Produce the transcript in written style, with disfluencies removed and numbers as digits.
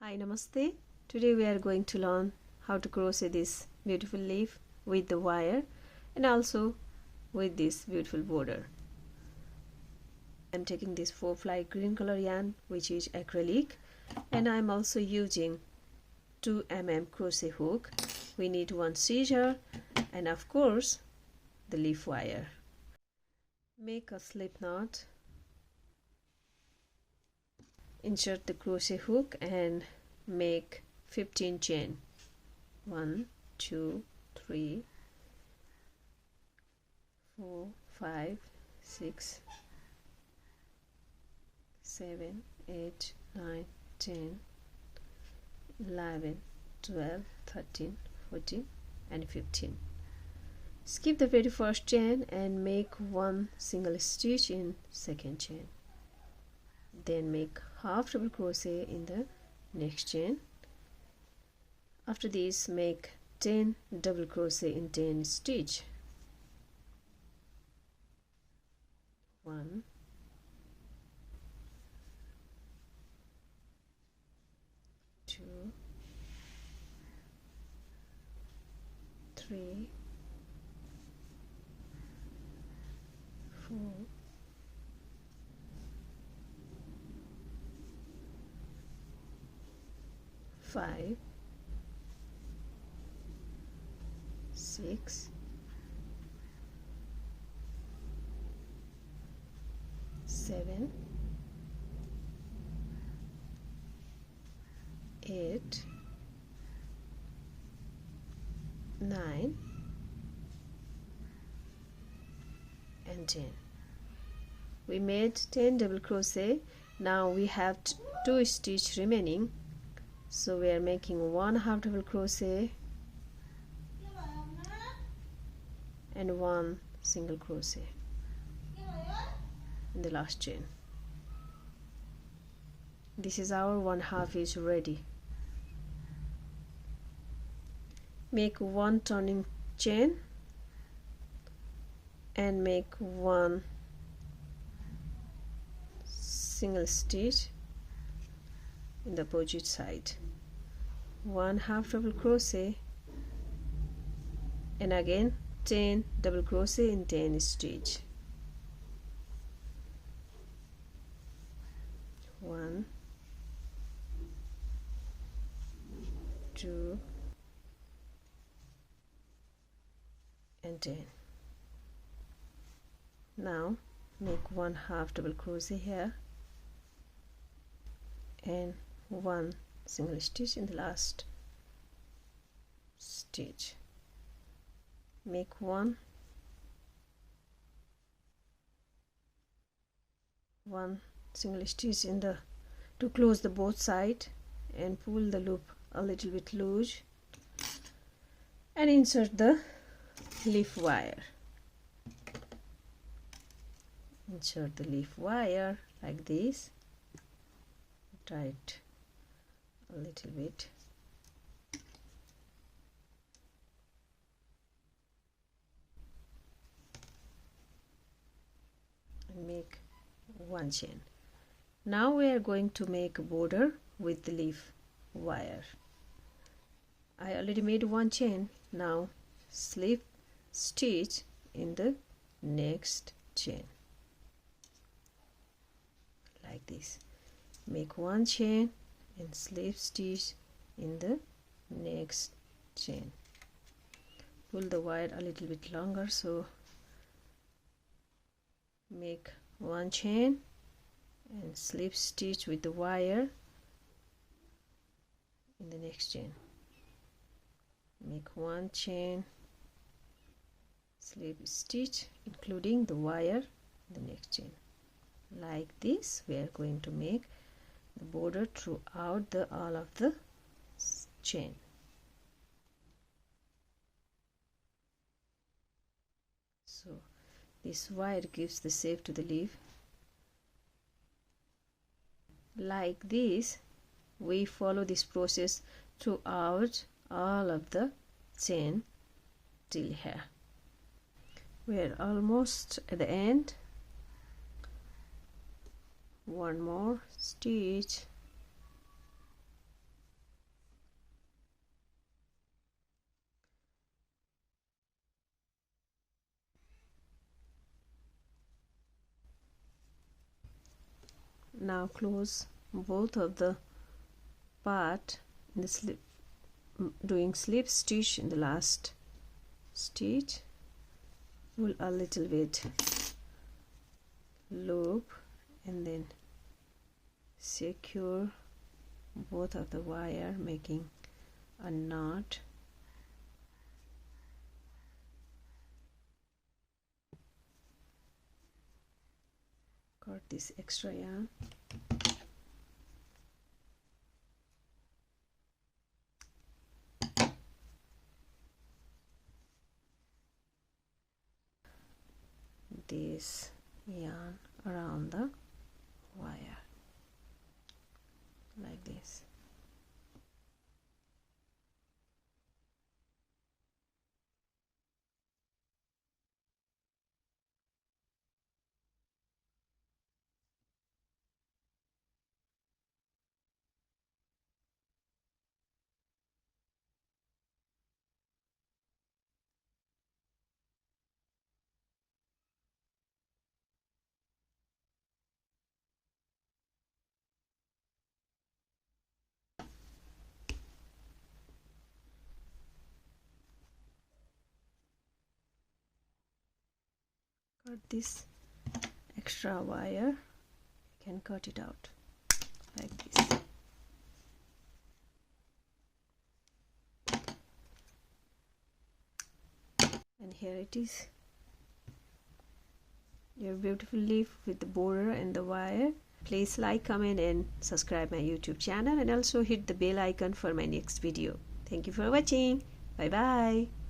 Hi, Namaste. Today we are going to learn how to crochet this beautiful leaf with the wire and also with this beautiful border. I'm taking this 4-ply green color yarn, which is acrylic, and I'm also using 2 mm crochet hook. We need 1 scissor and of course the leaf wire. Make a slip knot. Insert the crochet hook and make 15 chain. 1 2 3 4 5 6 7 8 9 10 11 12 13 14 and 15. Skip the very first chain and make 1 single stitch in second chain. Then make half double crochet in the next chain. After this, make 10 double crochet in 10 stitch. 1 2 3 4 5 6 7 8 9 and 10. We made 10 double crochet. Now we have 2 stitch remaining, so we are making 1 half double crochet and 1 single crochet in the last chain. This is our 1 half is ready. Make 1 turning chain and make 1 single stitch in the opposite side. 1 half double crochet and again 10 double crochet in 10 stitch. 1 2 and 10. Now make 1 half double crochet here and 1 single stitch in the last stitch. Make 1 single stitch in the to close the both side and pull the loop a little bit loose and insert the leaf wire. Insert the leaf wire like this. Tight a little bit. And make 1 chain. Now we are going to make a border with the leaf wire. I already made 1 chain. Now slip stitch in the next chain like this. Make 1 chain and slip stitch in the next chain. Pull the wire a little bit longer, so make 1 chain and slip stitch with the wire in the next chain. Make 1 chain, slip stitch including the wire in the next chain. Like this we are going to make the border throughout all of the chain. So this wire gives the shape to the leaf. Like this we follow this process throughout all of the chain till here. We are almost at the end. 1 more stitch Now close both of the part in the slip, doing slip stitch in the last stitch. Pull a little bit loop and then secure both of the wire, making a knot. Cut this extra yarn. This yarn around the wire like this. Cut this extra wire, you can cut it out like this. And here it is, your beautiful leaf with the border and the wire. Please like, comment and subscribe my YouTube channel, and also hit the bell icon for my next video. Thank you for watching. Bye bye.